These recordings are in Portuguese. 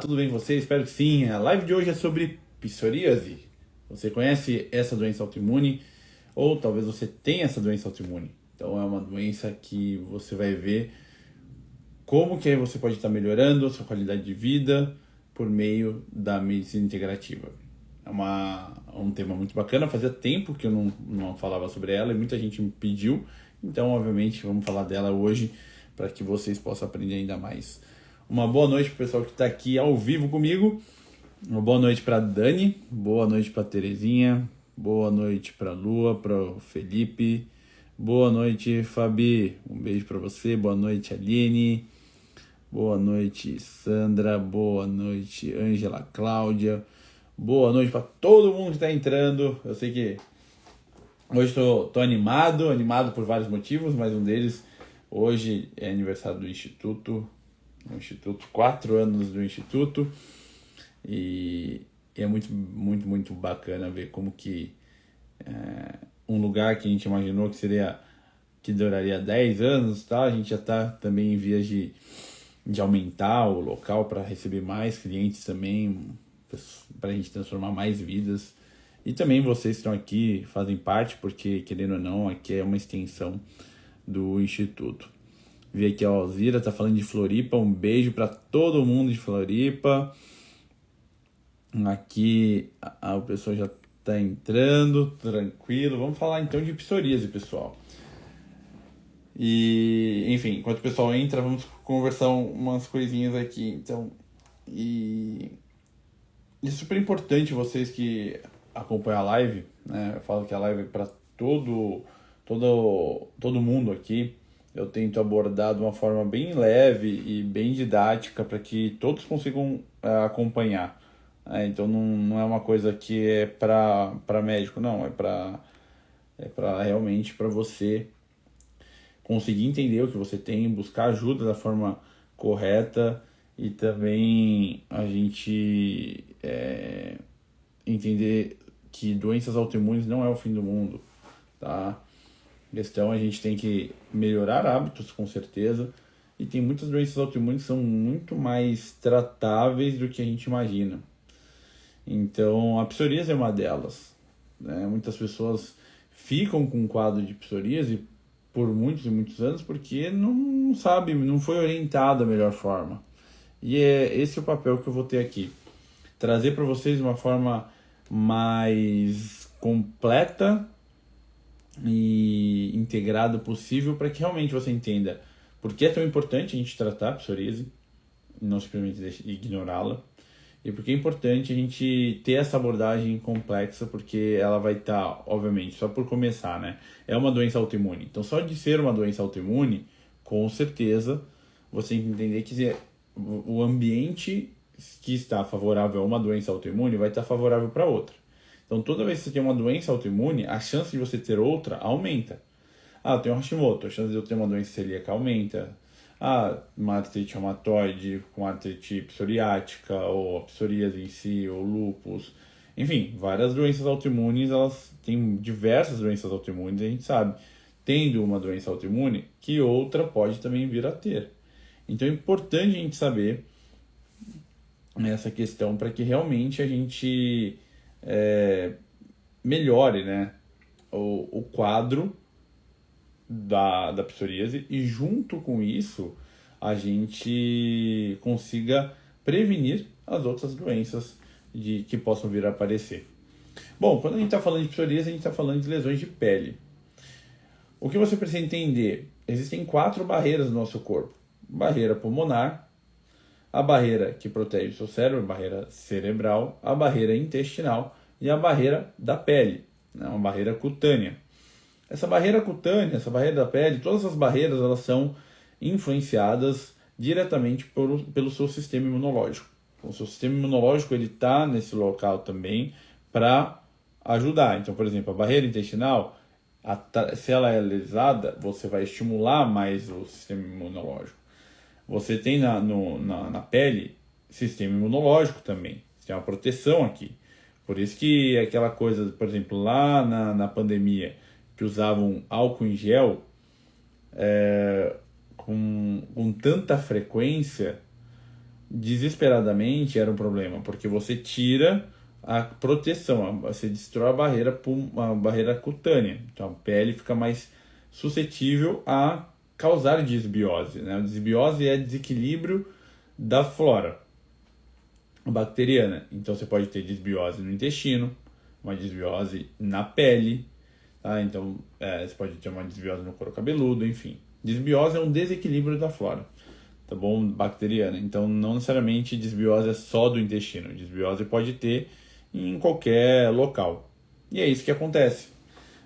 Tudo bem com você? Espero que sim. A live de hoje é sobre psoríase. Você conhece essa doença autoimune? Ou talvez você tenha essa doença autoimune. Então é uma doença que você vai ver como que você pode estar melhorando a sua qualidade de vida por meio da medicina integrativa. É um tema muito bacana, fazia tempo que eu não falava sobre ela e muita gente me pediu. Então, obviamente, vamos falar dela hoje para que vocês possam aprender ainda mais. Uma boa noite para o pessoal que está aqui ao vivo comigo. Uma boa noite para Dani, boa noite para Terezinha, boa noite para Lua, para o Felipe, boa noite Fabi, um beijo para você, boa noite Aline, boa noite Sandra, boa noite Ângela, Cláudia, boa noite para todo mundo que está entrando. Eu sei que hoje estou animado por vários motivos, mas um deles, hoje é aniversário do Instituto, 4 anos do Instituto, e é muito bacana ver como que um lugar que a gente imaginou que duraria 10 anos, tá? A gente já está também em vias de aumentar o local para receber mais clientes também, para a gente transformar mais vidas. E também vocês que estão aqui fazem parte, porque querendo ou não, aqui é uma extensão do Instituto. Vi aqui a Alzira, tá falando de Floripa, um beijo para todo mundo de Floripa. Aqui o pessoal já tá entrando, tranquilo. Vamos falar então de psoríase, pessoal. E, enfim, enquanto o pessoal entra, vamos conversar umas coisinhas aqui. Então, e é super importante vocês que acompanham a live, né? Eu falo que a live é para todo mundo aqui. Eu tento abordar de uma forma bem leve e bem didática para que todos consigam acompanhar. Então não é uma coisa que é para médico, não. É para realmente para você conseguir entender o que você tem, buscar ajuda da forma correta e também a gente entender que doenças autoimunes não é o fim do mundo, tá? Questão, a gente tem que melhorar hábitos, com certeza, e tem muitas doenças autoimunes que são muito mais tratáveis do que a gente imagina. Então, a psoríase é uma delas, né? Muitas pessoas ficam com um quadro de psoríase por muitos e muitos anos porque não sabe, não foi orientado da melhor forma. E é esse o papel que eu vou ter aqui. Trazer para vocês de uma forma mais completa e integrado possível para que realmente você entenda por que é tão importante a gente tratar a psoríase, não simplesmente ignorá-la, e por que é importante a gente ter essa abordagem complexa, porque ela vai estar, obviamente, só por começar, né? É uma doença autoimune. Então, só de ser uma doença autoimune, com certeza, você tem que entender que o ambiente que está favorável a uma doença autoimune vai estar favorável para outra. Então, toda vez que você tem uma doença autoimune, a chance de você ter outra aumenta. Eu tenho Hashimoto, a chance de eu ter uma doença celíaca aumenta. Uma artrite reumatoide com artrite psoriática, ou a psoríase em si, ou lúpus. Enfim, várias doenças autoimunes, elas têm diversas doenças autoimunes, a gente sabe. Tendo uma doença autoimune, que outra pode também vir a ter. Então é importante a gente saber essa questão para que realmente a gente melhore, né, o quadro da psoríase e junto com isso a gente consiga prevenir as outras doenças que possam vir a aparecer. Bom, quando a gente está falando de psoríase, a gente está falando de lesões de pele. O que você precisa entender? Existem 4 barreiras no nosso corpo. Barreira pulmonar, a barreira que protege o seu cérebro, a barreira cerebral, a barreira intestinal e a barreira da pele, né? Uma barreira cutânea. Essa barreira cutânea, essa barreira da pele, todas as barreiras elas são influenciadas diretamente pelo seu sistema imunológico. O seu sistema imunológico ele está nesse local também para ajudar. Então, por exemplo, a barreira intestinal, se ela é lesada, você vai estimular mais o sistema imunológico. Você tem na pele sistema imunológico também, tem uma proteção aqui. Por isso que aquela coisa, por exemplo, lá na pandemia, que usavam álcool em gel com tanta frequência, desesperadamente era um problema, porque você tira a proteção, você destrói a barreira cutânea, então a pele fica mais suscetível a causar desbiose, né? A desbiose é desequilíbrio da flora bacteriana, então você pode ter desbiose no intestino, uma desbiose na pele, tá? Então você pode ter uma desbiose no couro cabeludo, enfim. Desbiose é um desequilíbrio da flora, tá bom? Bacteriana. Então, não necessariamente desbiose é só do intestino. Desbiose pode ter em qualquer local. E é isso que acontece.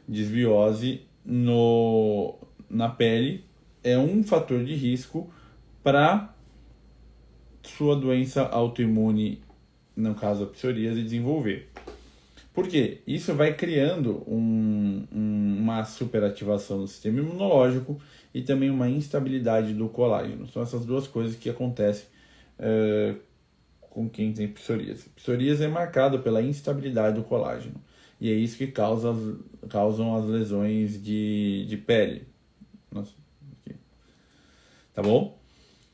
Desbiose na pele é um fator de risco para sua doença autoimune, no caso a psoríase, desenvolver. Por quê? Isso vai criando uma superativação do sistema imunológico e também uma instabilidade do colágeno. São essas duas coisas que acontecem com quem tem psoríase. Psoríase é marcado pela instabilidade do colágeno. E é isso que causam as lesões de pele. Nossa, aqui. Tá bom?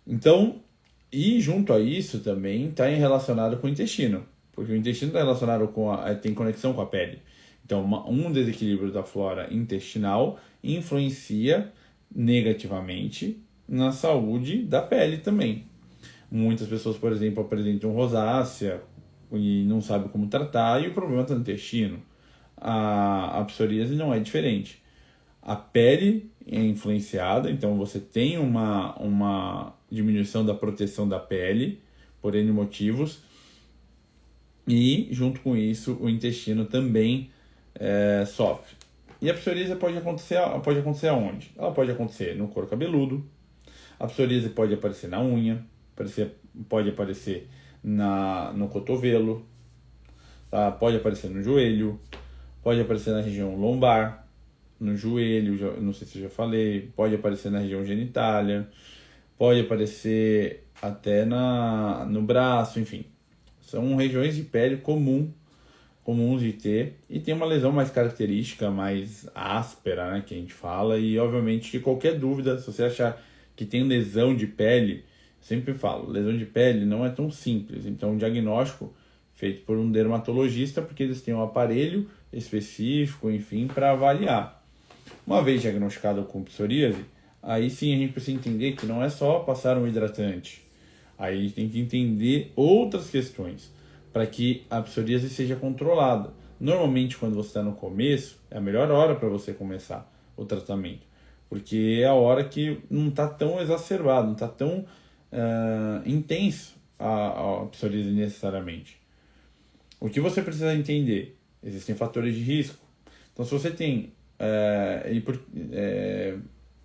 Então, e junto a isso também está relacionado com o intestino. Porque o intestino está relacionado tem conexão com a pele. Então, um desequilíbrio da flora intestinal influencia negativamente na saúde da pele também. Muitas pessoas, por exemplo, apresentam rosácea e não sabem como tratar, e o problema está no intestino. A psoríase não é diferente. A pele é influenciada, então você tem uma diminuição da proteção da pele, por N motivos, e junto com isso o intestino também sofre. E a psoríase pode acontecer aonde? Ela pode acontecer no couro cabeludo, a psoríase pode aparecer na unha, pode aparecer no cotovelo, tá? Pode aparecer no joelho, pode aparecer na região lombar, no joelho, não sei se eu já falei, pode aparecer na região genitália, pode aparecer até no braço, enfim. São regiões de pele comuns de ter, e tem uma lesão mais característica, mais áspera, né, que a gente fala, e obviamente que qualquer dúvida, se você achar que tem lesão de pele, sempre falo, lesão de pele não é tão simples, então um diagnóstico feito por um dermatologista, porque eles têm um aparelho específico, enfim, para avaliar. Uma vez diagnosticado com psoríase, aí sim a gente precisa entender que não é só passar um hidratante, aí a gente tem que entender outras questões para que a psoríase seja controlada. Normalmente, quando você está no começo, é a melhor hora para você começar o tratamento, porque é a hora que não está tão exacerbado, não está tão intenso a psoríase necessariamente. O que você precisa entender? Existem fatores de risco. Então, se você tem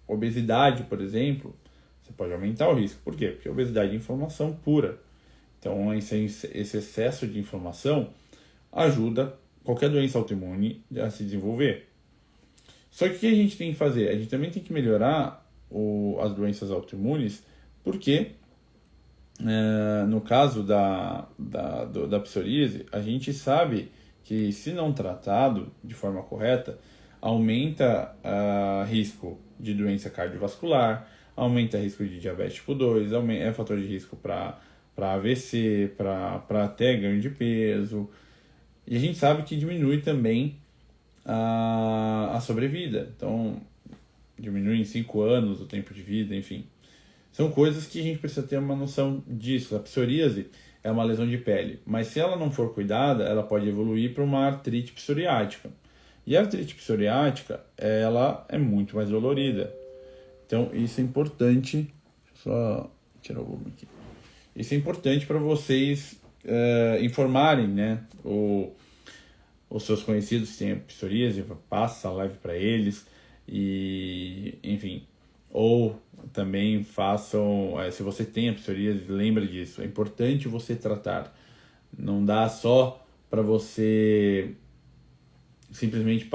obesidade, por exemplo, você pode aumentar o risco. Por quê? Porque a obesidade é inflamação pura. Então, esse excesso de inflamação ajuda qualquer doença autoimune a se desenvolver. Só que o que a gente tem que fazer? A gente também tem que melhorar as doenças autoimunes, porque no caso da psoríase, a gente sabe que, se não tratado de forma correta, aumenta risco de doença cardiovascular, aumenta risco de diabetes tipo 2, é fator de risco para AVC, para até ganho de peso. E a gente sabe que diminui também a sobrevida. Então, diminui em 5 anos o tempo de vida, enfim. São coisas que a gente precisa ter uma noção disso. A psoríase é uma lesão de pele, mas se ela não for cuidada, ela pode evoluir para uma artrite psoriática. E a artrite psoriática, ela é muito mais dolorida. Então, isso é importante. Deixa eu só tirar o volume aqui. Isso é importante para vocês informarem, né, os seus conhecidos que têm psoríase, passa a live para eles, e enfim, ou também façam, se você tem a psoríase, lembre disso, é importante você tratar. Não dá só para você simplesmente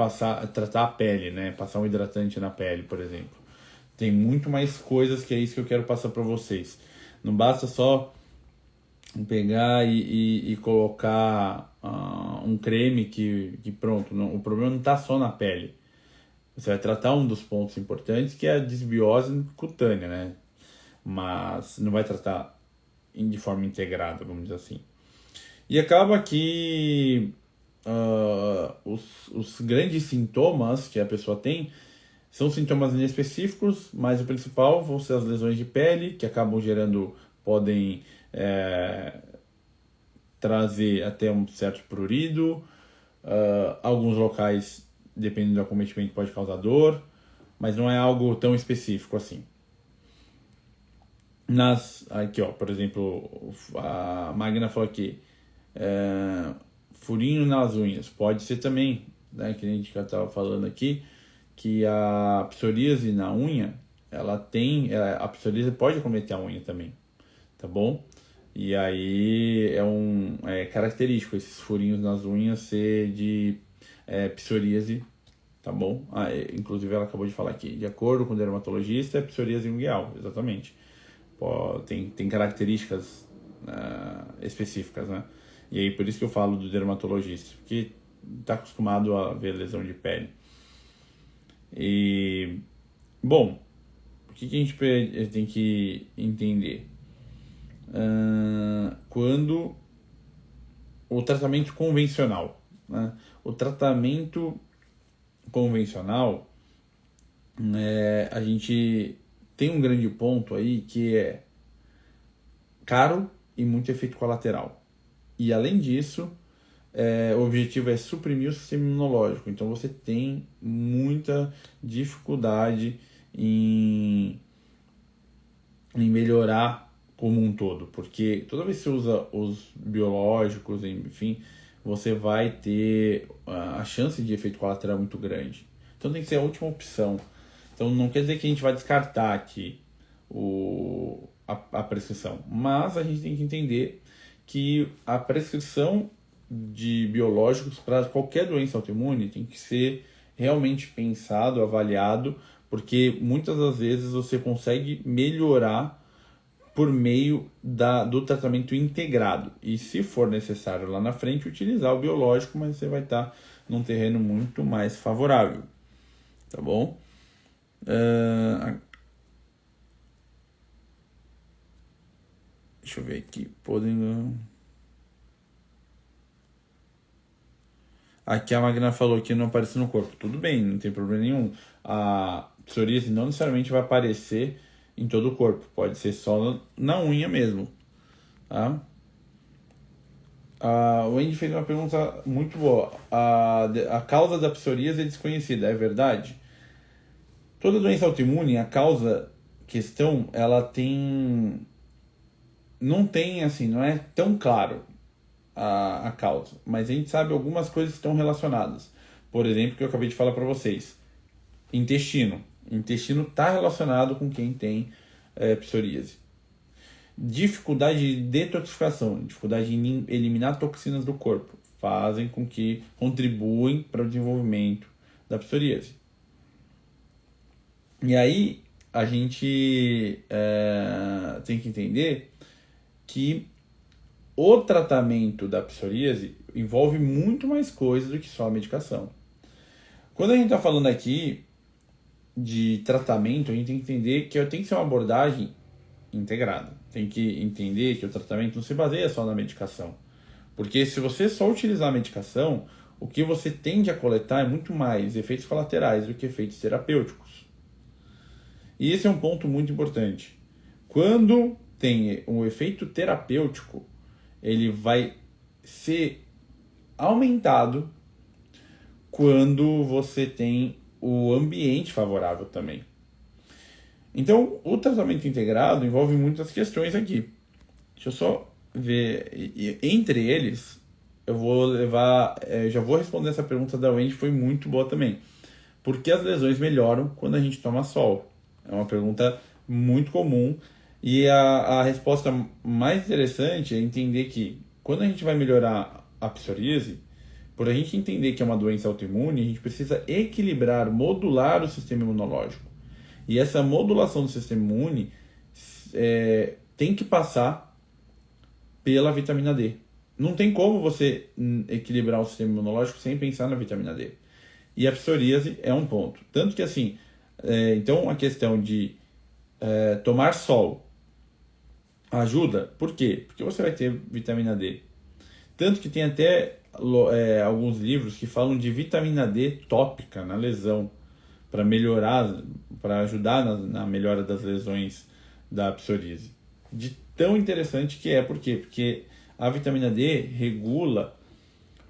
tratar a pele, né, passar um hidratante na pele, por exemplo. Tem muito mais coisas, que é isso que eu quero passar para vocês. Não basta só pegar e colocar um creme que pronto, não, o problema não está só na pele. Você vai tratar um dos pontos importantes, que é a desbiose cutânea, né? Mas não vai tratar de forma integrada, vamos dizer assim. E acaba que os grandes sintomas que a pessoa tem são sintomas inespecíficos, mas o principal vão ser as lesões de pele, que acabam podem trazer até um certo prurido. Alguns locais, dependendo do acometimento, pode causar dor, mas não é algo tão específico assim. Aqui, ó, por exemplo, a Magna falou aqui, furinho nas unhas, pode ser também, né, que a gente já estava falando aqui, que a psoríase na unha, a psoríase pode acometer a unha também, tá bom? E aí é característico esses furinhos nas unhas ser de psoríase, tá bom? Inclusive ela acabou de falar aqui, de acordo com o dermatologista, é psoríase ungueal, exatamente. Tem características específicas, né? E aí por isso que eu falo do dermatologista, porque está acostumado a ver lesão de pele. E, bom, o que a gente tem que entender? Quando o tratamento convencional, né? O tratamento convencional, a gente tem um grande ponto aí que é caro e muito efeito colateral. E além disso, o objetivo é suprimir o sistema imunológico. Então você tem muita dificuldade em melhorar como um todo, porque toda vez que você usa os biológicos, enfim, você vai ter a chance de efeito colateral muito grande. Então tem que ser a última opção. Então não quer dizer que a gente vai descartar aqui a prescrição, mas a gente tem que entender que a prescrição de biológicos para qualquer doença autoimune tem que ser realmente pensado, avaliado, porque muitas das vezes você consegue melhorar por meio do tratamento integrado. E se for necessário lá na frente, utilizar o biológico, mas você vai estar num terreno muito mais favorável. Tá bom? Deixa eu ver aqui. Aqui a Magna falou que não aparece no corpo. Tudo bem, não tem problema nenhum. A psoríase não necessariamente vai aparecer em todo o corpo. Pode ser só na unha mesmo. Tá? O Andy fez uma pergunta muito boa. A causa da psoríase é desconhecida, é verdade? Toda doença autoimune, questão, ela tem... Não tem, assim, não é tão claro a causa, mas a gente sabe algumas coisas que estão relacionadas. Por exemplo, que eu acabei de falar para vocês. Intestino. Intestino está relacionado com quem tem psoríase. Dificuldade de detoxificação, dificuldade em eliminar toxinas do corpo, contribuem para o desenvolvimento da psoríase. E aí, a gente tem que entender que o tratamento da psoríase envolve muito mais coisa do que só a medicação. Quando a gente está falando aqui de tratamento, a gente tem que entender que tem que ser uma abordagem integrada. Tem que entender que o tratamento não se baseia só na medicação. Porque se você só utilizar a medicação, o que você tende a coletar é muito mais efeitos colaterais do que efeitos terapêuticos. E esse é um ponto muito importante. Quando tem um efeito terapêutico, ele vai ser aumentado quando você tem o ambiente favorável também. Então, o tratamento integrado envolve muitas questões aqui. Deixa eu só ver. Entre eles, já vou responder essa pergunta da Wendy, foi muito boa também. Por que as lesões melhoram quando a gente toma sol? É uma pergunta muito comum. E a resposta mais interessante é entender que quando a gente vai melhorar a psoríase, por a gente entender que é uma doença autoimune, a gente precisa equilibrar, modular o sistema imunológico. E essa modulação do sistema imune tem que passar pela vitamina D. Não tem como você equilibrar o sistema imunológico sem pensar na vitamina D. E a psoríase é um ponto. Tanto que assim, então a questão de tomar sol Ajuda? Por quê? Porque você vai ter vitamina D. Tanto que tem até alguns livros que falam de vitamina D tópica na lesão, para melhorar, para ajudar na melhora das lesões da psoríase. De tão interessante que é, por quê? Porque a vitamina D regula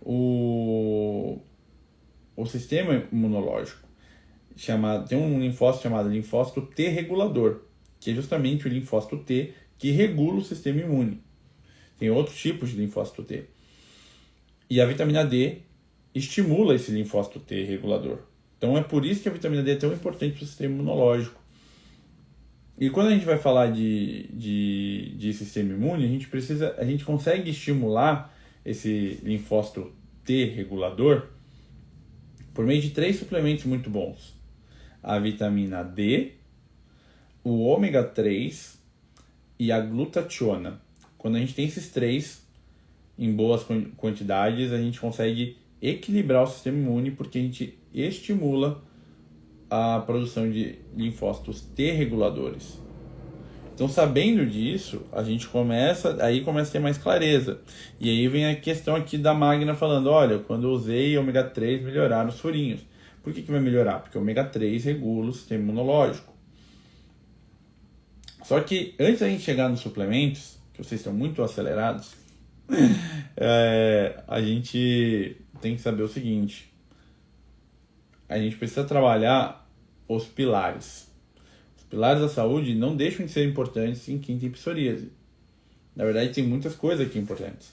o sistema imunológico. Tem um linfócito chamado linfócito T regulador, que é justamente o linfócito T que regula o sistema imune. Tem outros tipos de linfócito T. E a vitamina D estimula esse linfócito T regulador. Então é por isso que a vitamina D é tão importante para o sistema imunológico. E quando a gente vai falar de sistema imune, a gente consegue estimular esse linfócito T regulador por meio de 3 suplementos muito bons. A vitamina D, o ômega 3 e a glutationa. Quando a gente tem esses 3 em boas quantidades, a gente consegue equilibrar o sistema imune porque a gente estimula a produção de linfócitos T reguladores. Então, sabendo disso, começa a ter mais clareza. E aí vem a questão aqui da Magna falando, olha, quando eu usei ômega 3, melhoraram os furinhos. Por que vai melhorar? Porque o ômega 3 regula o sistema imunológico. Só que antes da gente chegar nos suplementos, que vocês estão muito acelerados, a gente tem que saber o seguinte. A gente precisa trabalhar os pilares. Os pilares da saúde não deixam de ser importantes em quem tem psoríase. Na verdade, tem muitas coisas aqui importantes.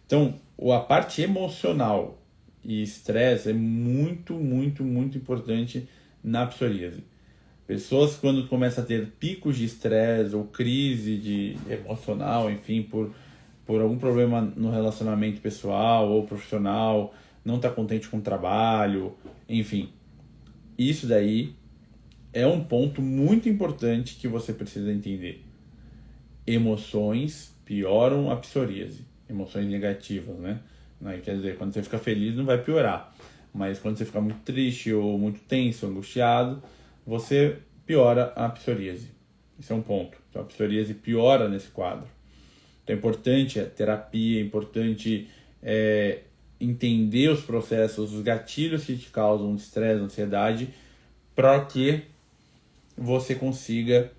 Então, a parte emocional e estresse é muito, muito, muito importante na psoríase. Pessoas, quando começam a ter picos de estresse ou crise emocional, enfim, por algum problema no relacionamento pessoal ou profissional, não está contente com o trabalho, enfim. Isso daí é um ponto muito importante que você precisa entender. Emoções pioram a psoríase. Emoções negativas, né? Quer dizer, quando você fica feliz não vai piorar. Mas quando você fica muito triste ou muito tenso, angustiado, você piora a psoríase. Esse é um ponto. Então a psoríase piora nesse quadro. Então é importante a terapia, é importante entender os processos, os gatilhos que te causam estresse, ansiedade, para que você consiga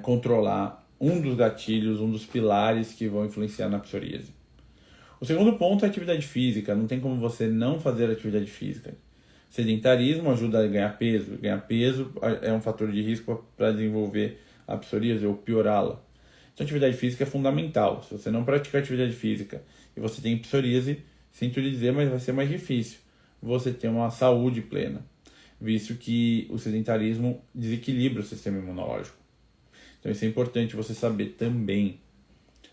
controlar um dos gatilhos, um dos pilares que vão influenciar na psoríase. O segundo ponto é a atividade física. Não tem como você não fazer atividade física. Sedentarismo ajuda a ganhar peso. Ganhar peso é um fator de risco para desenvolver a psoríase ou piorá-la. Então, atividade física é fundamental. Se você não praticar atividade física e você tem psoríase, sinto lhe dizer, mas vai ser mais difícil você ter uma saúde plena, visto que o sedentarismo desequilibra o sistema imunológico. Então, isso é importante você saber também.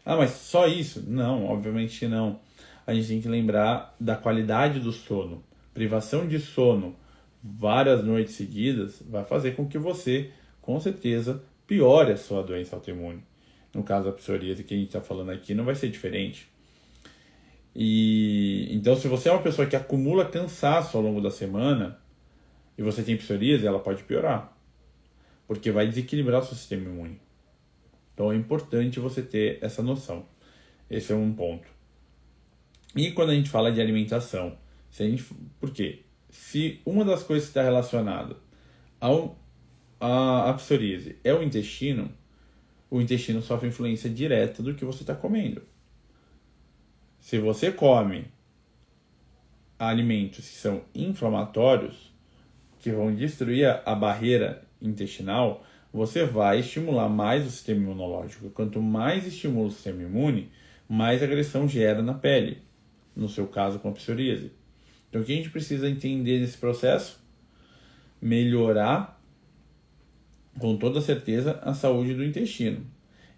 Ah, mas só isso? Não, obviamente não. A gente tem que lembrar da qualidade do sono. Privação de sono várias noites seguidas vai fazer com que você, com certeza, piore a sua doença autoimune. No caso da psoríase que a gente está falando aqui, não vai ser diferente. Então, se você é uma pessoa que acumula cansaço ao longo da semana e você tem psoríase, ela pode piorar, porque vai desequilibrar o seu sistema imune. Então, é importante você ter essa noção. Esse é um ponto. E quando a gente fala de alimentação, por quê? Se uma das coisas que está relacionada à psoríase é o intestino sofre influência direta do que você está comendo. Se você come alimentos que são inflamatórios, que vão destruir a barreira intestinal, você vai estimular mais o sistema imunológico. Quanto mais estimula o sistema imune, mais agressão gera na pele, no seu caso com a psoríase. Então, o que a gente precisa entender nesse processo? Melhorar, com toda certeza, a saúde do intestino.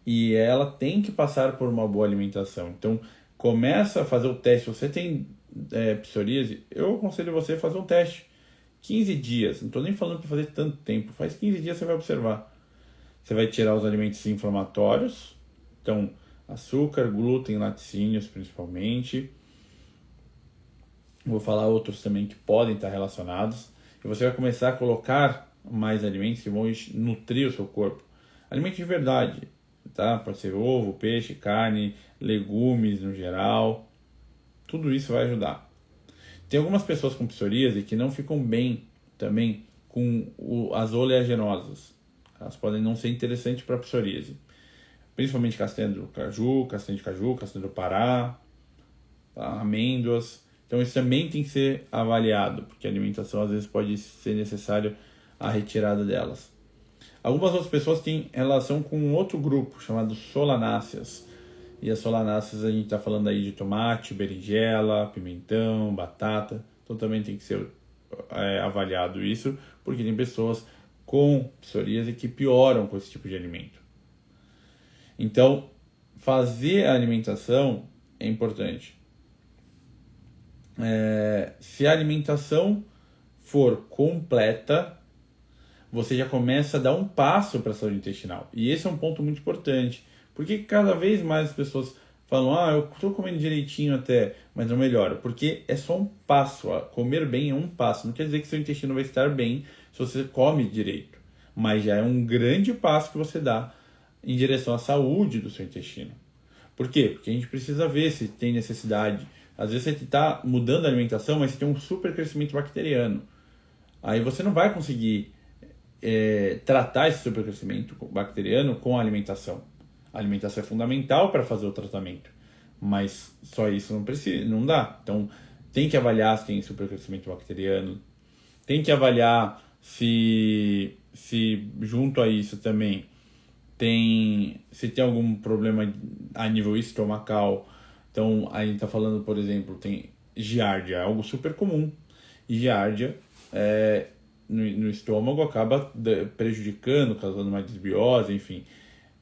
E ela tem que passar por uma boa alimentação. Então, começa a fazer o teste. Se você tem psoríase, eu aconselho você a fazer um teste. 15 dias, não estou nem falando para fazer tanto tempo, faz 15 dias você vai observar. Você vai tirar os alimentos inflamatórios, então açúcar, glúten, laticínios principalmente. Vou falar outros também que podem estar relacionados. E você vai começar a colocar mais alimentos que vão nutrir o seu corpo. Alimentos de verdade, tá? Pode ser ovo, peixe, carne, legumes no geral. Tudo isso vai ajudar. Tem algumas pessoas com psoríase que não ficam bem também com as oleaginosas. Elas podem não ser interessantes para psoríase. Principalmente castanha de caju, castanha do Pará, tá? Amêndoas. Então isso também tem que ser avaliado, porque a alimentação às vezes pode ser necessário a retirada delas. Algumas outras pessoas têm relação com um outro grupo chamado solanáceas. E as solanáceas a gente está falando aí de tomate, berinjela, pimentão, batata. Então também tem que ser avaliado isso, porque tem pessoas com psoríase que pioram com esse tipo de alimento. Então, fazer a alimentação é importante. Se a alimentação for completa, você já começa a dar um passo para a saúde intestinal. E esse é um ponto muito importante, porque cada vez mais as pessoas falam, eu estou comendo direitinho até, mas não melhora, porque é só um passo. Comer bem é um passo, não quer dizer que seu intestino vai estar bem se você come direito, mas já é um grande passo que você dá em direção à saúde do seu intestino. Por quê? Porque a gente precisa ver se tem necessidade. Às vezes você está mudando a alimentação, mas você tem um super crescimento bacteriano. Aí você não vai conseguir tratar esse supercrescimento bacteriano com a alimentação. A alimentação é fundamental para fazer o tratamento, mas só isso não dá. Então tem que avaliar se tem supercrescimento bacteriano, tem que avaliar se junto a isso também se tem algum problema a nível estomacal. Então a gente está falando, por exemplo, tem giardia, é algo super comum. E giardia no estômago acaba prejudicando, causando uma desbiose, enfim.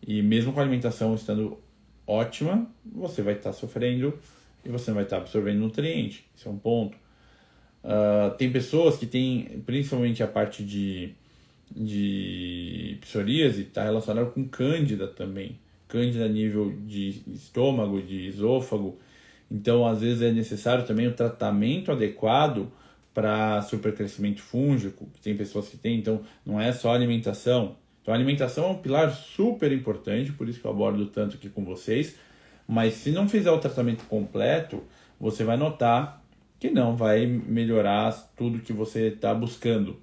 E mesmo com a alimentação estando ótima, você vai estar sofrendo e você não vai estar absorvendo nutriente. Esse é um ponto. Tem pessoas que têm, principalmente a parte de psoríase, está relacionada com cândida também. Cândida a nível de estômago, de esôfago. Então, às vezes é necessário também o tratamento adequado para supercrescimento fúngico, que tem pessoas que têm, então não é só alimentação. Então a alimentação é um pilar super importante, por isso que eu abordo tanto aqui com vocês, mas se não fizer o tratamento completo, você vai notar que não vai melhorar tudo que você está buscando.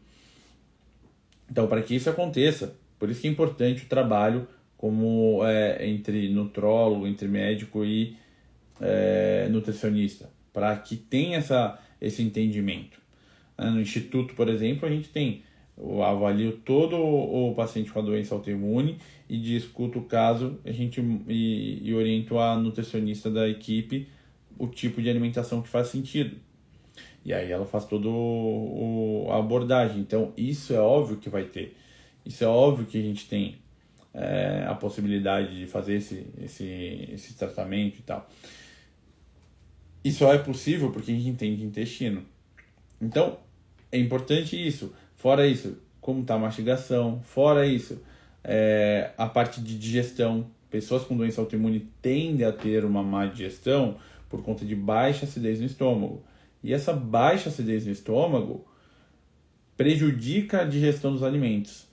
Então, para que isso aconteça, por isso que é importante o trabalho como entre nutrólogo, entre médico e nutricionista, para que tenha esse entendimento. No Instituto, por exemplo, a gente eu avalio todo o paciente com a doença autoimune e discuto o caso e oriento a nutricionista da equipe o tipo de alimentação que faz sentido. E aí ela faz toda a abordagem. Então, isso é óbvio que vai ter. Isso é óbvio que a gente tem a possibilidade de fazer esse tratamento e tal. E só é possível porque a gente entende intestino. Então, é importante isso. Fora isso, como está a mastigação. Fora isso, a parte de digestão. Pessoas com doença autoimune tendem a ter uma má digestão por conta de baixa acidez no estômago. E essa baixa acidez no estômago prejudica a digestão dos alimentos,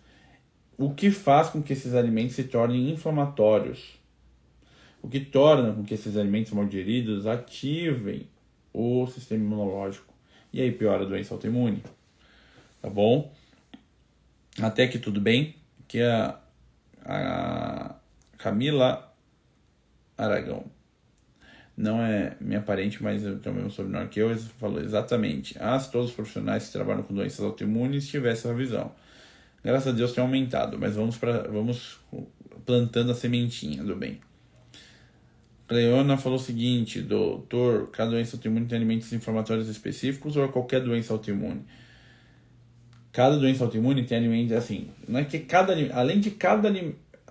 o que faz com que esses alimentos se tornem inflamatórios. O que torna com que esses alimentos mal digeridos ativem o sistema imunológico. E aí piora a doença autoimune. Tá bom? Até aqui tudo bem. Aqui é a Camila Aragão. Não é minha parente, mas eu tenho o mesmo sobrenome que eu. Falou exatamente. Se todos os profissionais que trabalham com doenças autoimunes tivessem essa visão. Graças a Deus tem aumentado, mas vamos plantando a sementinha do bem. Cleona falou o seguinte: doutor, cada doença autoimune tem alimentos inflamatórios específicos ou qualquer doença autoimune? Cada doença autoimune tem alimentos, assim, não é que além de cada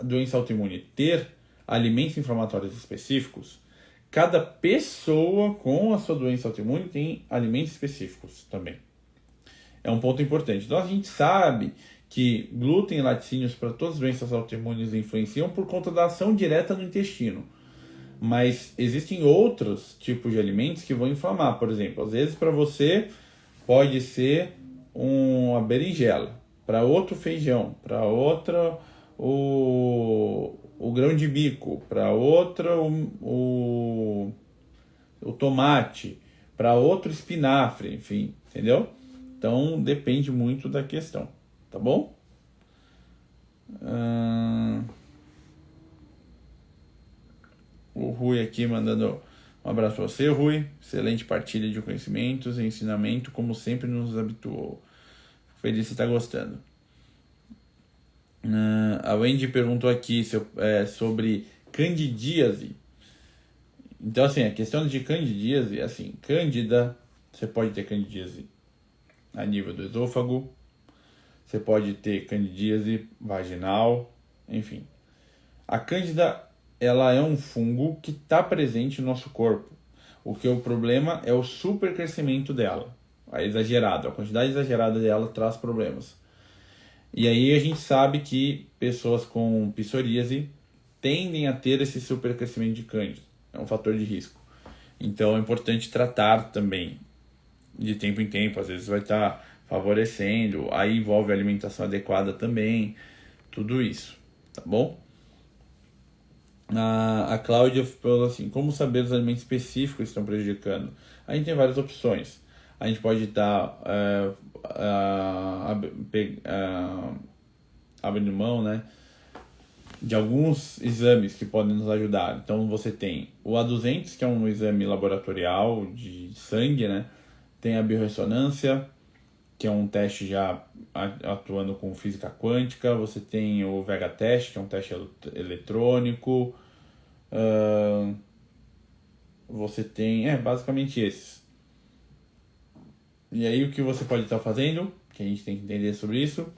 doença autoimune ter alimentos inflamatórios específicos, cada pessoa com a sua doença autoimune tem alimentos específicos também. É um ponto importante. Então a gente sabe que glúten e laticínios para todas as doenças autoimunes influenciam por conta da ação direta no intestino. Mas existem outros tipos de alimentos que vão inflamar. Por exemplo, às vezes para você pode ser uma berinjela, para outro feijão, para outra o grão de bico, para outra o tomate, para outro espinafre, enfim, entendeu? Então depende muito da questão, tá bom? O Rui aqui mandando um abraço para você, Rui. Excelente partilha de conhecimentos e ensinamento, como sempre nos habituou. Feliz você estar gostando. A Wendy perguntou aqui sobre candidíase. Então, assim, a questão de candidíase é assim: cândida, você pode ter candidíase a nível do esôfago, você pode ter candidíase vaginal, enfim. A cândida, ela é um fungo que está presente no nosso corpo. O problema é o supercrescimento dela, a quantidade exagerada dela traz problemas. E aí a gente sabe que pessoas com psoríase tendem a ter esse supercrescimento de cândida. É um fator de risco. Então é importante tratar também de tempo em tempo. Às vezes vai estar favorecendo, aí envolve a alimentação adequada também, tudo isso, tá bom? A Cláudia falou assim: como saber os alimentos específicos que estão prejudicando? A gente tem várias opções. A gente pode estar abrindo mão, né, de alguns exames que podem nos ajudar. Então você tem o A200, que é um exame laboratorial de sangue, né? Tem a biorressonância, que é um teste já atuando com física quântica. Você tem o VH teste, que é um teste eletrônico. Você tem basicamente esses. E aí o que você pode estar fazendo, que a gente tem que entender sobre isso,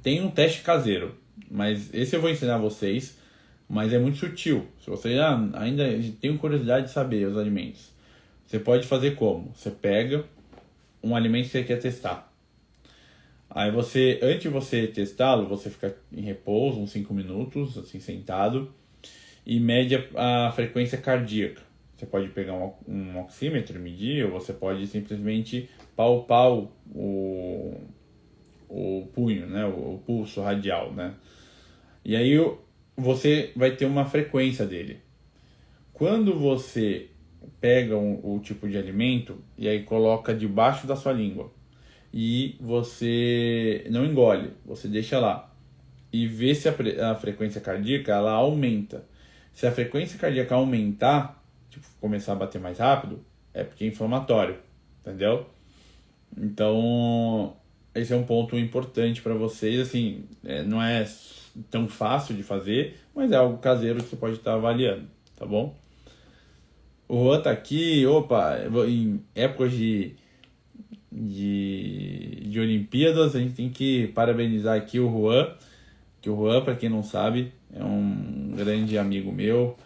tem um teste caseiro, mas esse eu vou ensinar vocês, mas é muito sutil. Se você ainda tem curiosidade de saber os alimentos, você pode fazer como? Você pega um alimento que você quer testar. Aí antes de você testá-lo, você fica em repouso uns 5 minutos, assim, sentado, e mede a frequência cardíaca. Você pode pegar um oxímetro e medir, ou você pode simplesmente palpar o punho, né? O pulso radial, né? E aí você vai ter uma frequência dele. Quando você pega o tipo de alimento e aí coloca debaixo da sua língua e você não engole, você deixa lá e vê se a frequência cardíaca ela aumenta. Se a frequência cardíaca aumentar, tipo, começar a bater mais rápido, é porque é inflamatório, entendeu? Então, esse é um ponto importante para vocês, assim, não é tão fácil de fazer, mas é algo caseiro que você pode estar avaliando, tá bom? O Juan tá aqui, em épocas de Olimpíadas, a gente tem que parabenizar aqui o Juan, que o Juan, para quem não sabe, é um grande amigo meu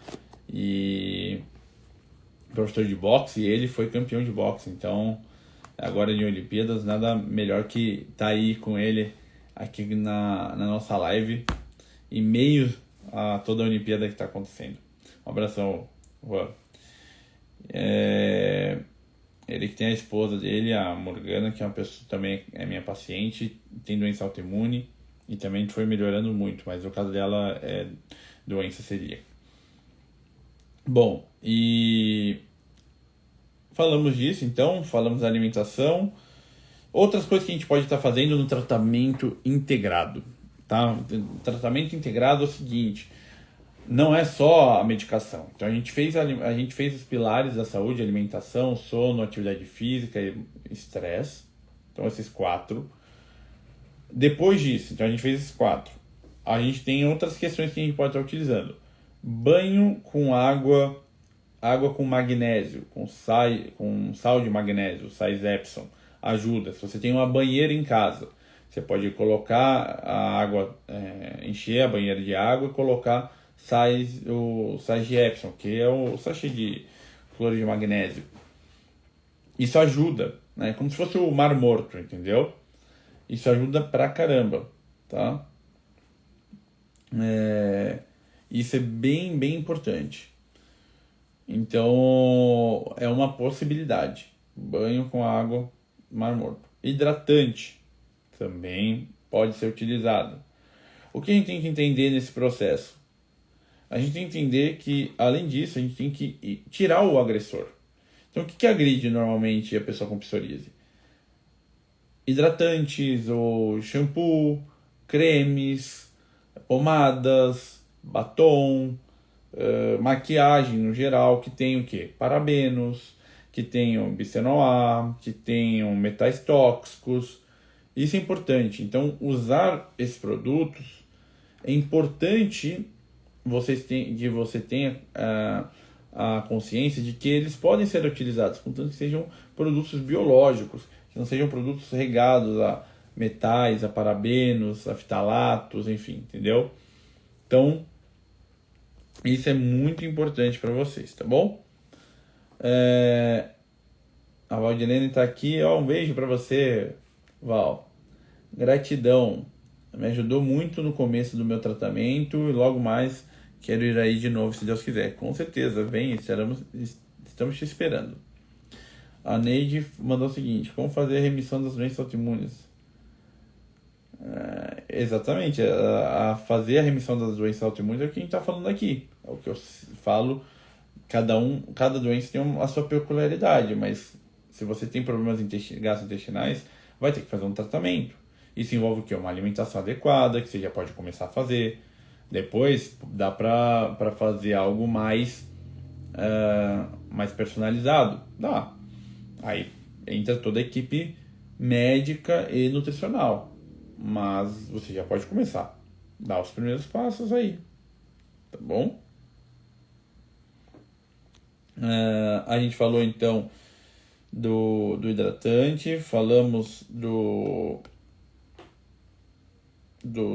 e professor de boxe, e ele foi campeão de boxe, então agora de Olimpíadas, nada melhor que estar aí com ele aqui na nossa live, em meio a toda a Olimpíada que está acontecendo. Um abração, Juan. Ele que tem a esposa dele, a Morgana, que é uma pessoa também é minha paciente, tem doença autoimune e também foi melhorando muito, mas o caso dela é doença celíaca. Bom, e falamos disso, então, falamos da alimentação. Outras coisas que a gente pode estar fazendo no tratamento integrado, tá? O tratamento integrado é o seguinte: não é só a medicação. Então a gente fez os pilares da saúde: alimentação, sono, atividade física e estresse. Então esses 4. Depois disso, então a gente fez esses 4. A gente tem outras questões que a gente pode estar utilizando: banho com água com magnésio, com sal de magnésio, sais Epsom, ajuda. Se você tem uma banheira em casa, você pode colocar a água, encher a banheira de água e colocar sais de Epsom, que é o sachê de cloreto de magnésio. Isso ajuda, né? Como se fosse o Mar Morto, entendeu? Isso ajuda pra caramba, tá? Isso é bem, bem importante. Então, é uma possibilidade. Banho com água, Mar Morto. Hidratante também pode ser utilizado. O que a gente tem que entender nesse processo? A gente tem que entender que, além disso, a gente tem que tirar o agressor. Então, o que agride normalmente a pessoa com psoríase? Hidratantes, ou shampoo, cremes, pomadas, batom, maquiagem no geral, que tem o quê? Parabenos, que tenham bisfenol A, que tenham metais tóxicos. Isso é importante. Então, usar esses produtos é importante que você tenha a consciência de que eles podem ser utilizados, contanto que sejam produtos biológicos, que não sejam produtos regados a metais, a parabenos, a fitalatos, enfim, entendeu? Então, isso é muito importante para vocês, tá bom? A Valdilene está aqui, ó, um beijo para você, Val. Gratidão, me ajudou muito no começo do meu tratamento e logo mais quero ir aí de novo, se Deus quiser. Com certeza, vem, estamos te esperando. A Neide mandou o seguinte: como fazer a remissão das doenças autoimunes? Exatamente, a fazer a remissão das doenças autoimunes é o que a gente está falando aqui. É o que eu falo, cada doença tem a sua peculiaridade, mas se você tem problemas gastrointestinais, vai ter que fazer um tratamento. Isso envolve o quê? Uma alimentação adequada, que você já pode começar a fazer. Depois dá para fazer algo mais personalizado. Dá. Aí entra toda a equipe médica e nutricional. Mas você já pode começar. Dá os primeiros passos aí. Tá bom? A gente falou então do hidratante, falamos do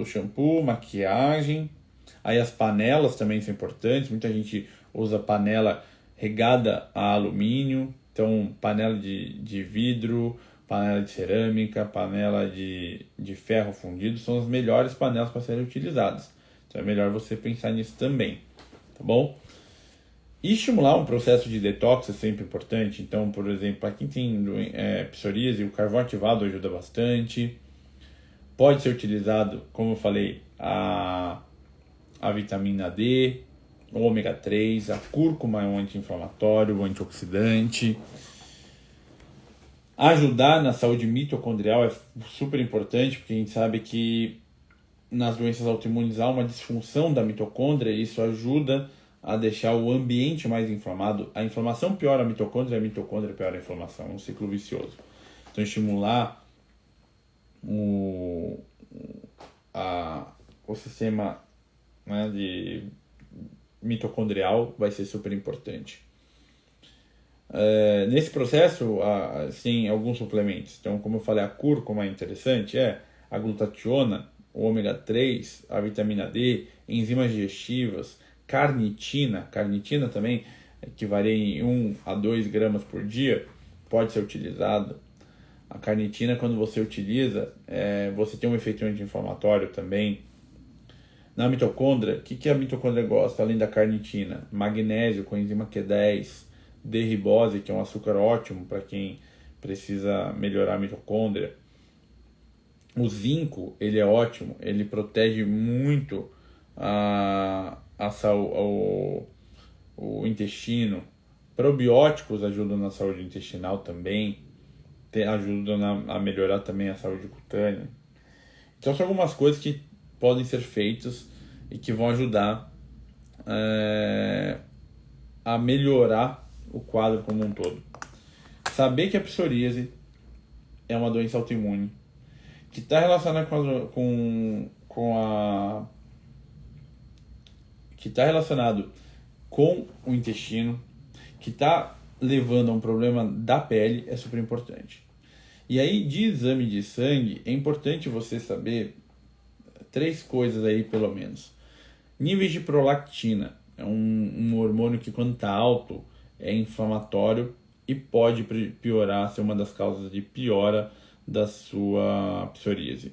shampoo, maquiagem. Aí as panelas também são importantes. Muita gente usa panela regada a alumínio. Então, panela de vidro, panela de cerâmica, panela de ferro fundido são as melhores panelas para serem utilizadas. Então é melhor você pensar nisso também, tá bom? E estimular um processo de detox é sempre importante. Então, por exemplo, para quem tem psoríase, o carvão ativado ajuda bastante. Pode ser utilizado, como eu falei, a vitamina D, o ômega 3, a cúrcuma é um anti-inflamatório, um antioxidante. Ajudar na saúde mitocondrial é super importante, porque a gente sabe que nas doenças autoimunes há uma disfunção da mitocôndria e isso ajuda a deixar o ambiente mais inflamado. A inflamação piora a mitocôndria piora a inflamação, é um ciclo vicioso. Então, estimular o sistema, né, de mitocondrial vai ser super importante. Nesse processo, tem alguns suplementos. Então, como eu falei, a cúrcuma é interessante, a glutationa, o ômega 3, a vitamina D, enzimas digestivas, carnitina também, que varia em 1 a 2 gramas por dia, pode ser utilizada. A carnitina, quando você utiliza, você tem um efeito anti-inflamatório também. Na mitocôndria, o que a mitocôndria gosta, além da carnitina? Magnésio com enzima Q10, D-ribose, que é um açúcar ótimo para quem precisa melhorar a mitocôndria. O zinco, ele é ótimo, ele protege muito o intestino. Probióticos ajudam na saúde intestinal também, ajudam a melhorar também a saúde cutânea. Então são algumas coisas que podem ser feitas e que vão ajudar a melhorar o quadro como um todo. Saber que a psoríase é uma doença autoimune que está relacionada que está relacionado com o intestino, que está levando a um problema da pele, é super importante. E aí, de exame de sangue, é importante você saber 3 coisas aí, pelo menos. Níveis de prolactina, é um hormônio que, quando está alto, é inflamatório e pode piorar, ser uma das causas de piora da sua psoríase.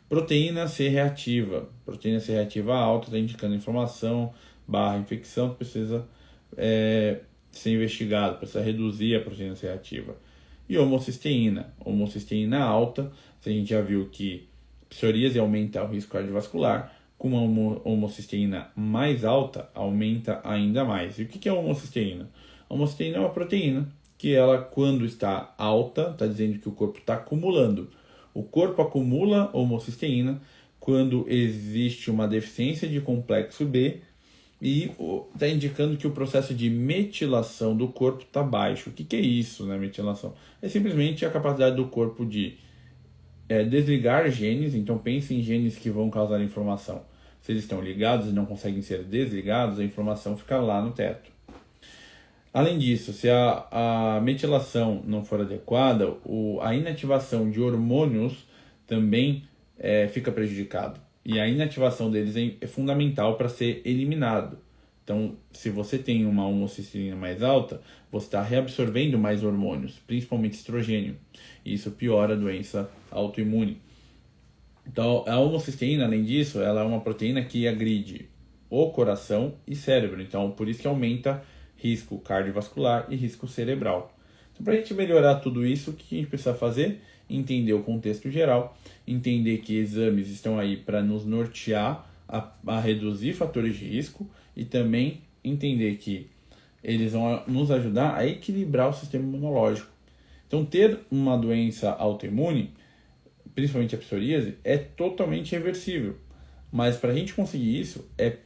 Proteína C reativa. Proteína C reativa alta está indicando inflamação / infecção que precisa ser investigado, precisa reduzir a proteína C reativa. E homocisteína. Homocisteína alta, a gente já viu que psoríase aumenta o risco cardiovascular, com uma homocisteína mais alta, aumenta ainda mais. E o que é a homocisteína? A homocisteína é uma proteína que ela, quando está alta, está dizendo que o corpo está acumulando. O corpo acumula homocisteína quando existe uma deficiência de complexo B e está indicando que o processo de metilação do corpo está baixo. O que é isso, né, metilação? É simplesmente a capacidade do corpo de desligar genes. Então pense em genes que vão causar inflamação. Se eles estão ligados e não conseguem ser desligados, a inflamação fica lá no teto. Além disso, se a metilação não for adequada, a inativação de hormônios também fica prejudicado. E a inativação deles é fundamental para ser eliminado. Então, se você tem uma homocisteína mais alta, você está reabsorvendo mais hormônios, principalmente estrogênio. E isso piora a doença autoimune. Então, a homocisteína, além disso, ela é uma proteína que agride o coração e cérebro. Então, por isso que aumenta risco cardiovascular e risco cerebral. Então, para a gente melhorar tudo isso, o que a gente precisa fazer? Entender o contexto geral, entender que exames estão aí para nos nortear a reduzir fatores de risco e também entender que eles vão nos ajudar a equilibrar o sistema imunológico. Então, ter uma doença autoimune, principalmente a psoríase, é totalmente reversível. Mas para a gente conseguir isso, é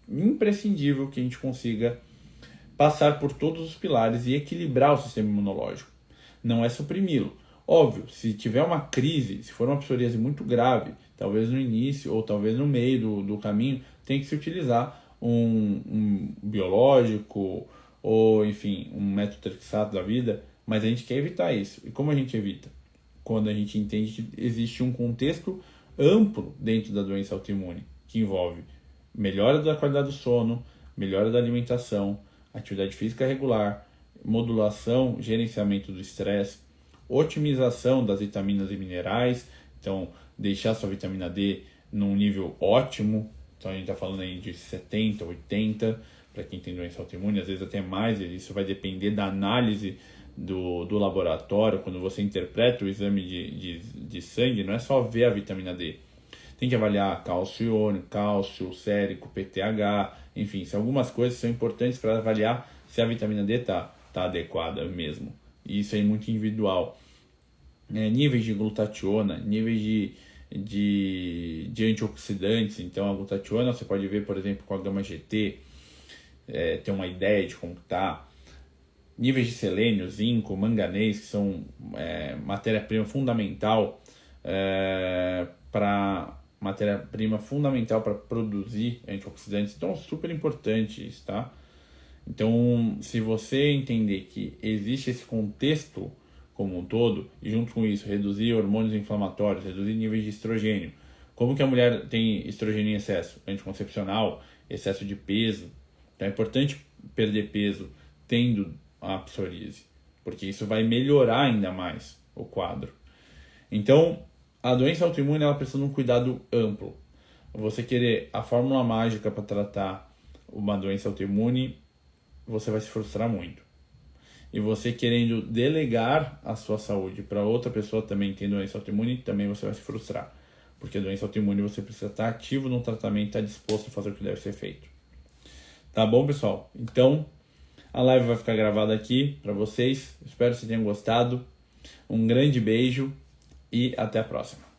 imprescindível que a gente consiga passar por todos os pilares e equilibrar o sistema imunológico. Não é suprimi-lo. Óbvio, se tiver uma crise, se for uma psoríase muito grave, talvez no início ou talvez no meio do caminho, tem que se utilizar um biológico ou, enfim, um metotrexato da vida, mas a gente quer evitar isso. E como a gente evita? Quando a gente entende que existe um contexto amplo dentro da doença autoimune, que envolve melhora da qualidade do sono, melhora da alimentação, atividade física regular, modulação, gerenciamento do estresse, otimização das vitaminas e minerais, então deixar sua vitamina D num nível ótimo, então a gente está falando aí de 70, 80, para quem tem doença autoimune, às vezes até mais, isso vai depender da análise do laboratório. Quando você interpreta o exame de sangue, não é só ver a vitamina D, tem que avaliar cálcio iônico, cálcio, sérico, PTH, enfim, algumas coisas são importantes para avaliar se a vitamina D está adequada mesmo. E isso é muito individual. Níveis de glutationa, níveis de antioxidantes. Então a glutationa você pode ver, por exemplo, com a gama GT, ter uma ideia de como está. Níveis de selênio, zinco, manganês, que são matéria-prima fundamental para produzir antioxidantes. Então é super importante isso, tá? Então, se você entender que existe esse contexto como um todo, e junto com isso, reduzir hormônios inflamatórios, reduzir níveis de estrogênio. Como que a mulher tem estrogênio em excesso? Anticoncepcional, excesso de peso. Então é importante perder peso tendo a psoríase, porque isso vai melhorar ainda mais o quadro. Então, a doença autoimune ela precisa de um cuidado amplo. Você querer a fórmula mágica para tratar uma doença autoimune, você vai se frustrar muito. E você querendo delegar a sua saúde para outra pessoa também que tem doença autoimune, também você vai se frustrar. Porque a doença autoimune você precisa estar ativo no tratamento, estar disposto a fazer o que deve ser feito. Tá bom, pessoal? Então, a live vai ficar gravada aqui para vocês. Espero que vocês tenham gostado. Um grande beijo e até a próxima.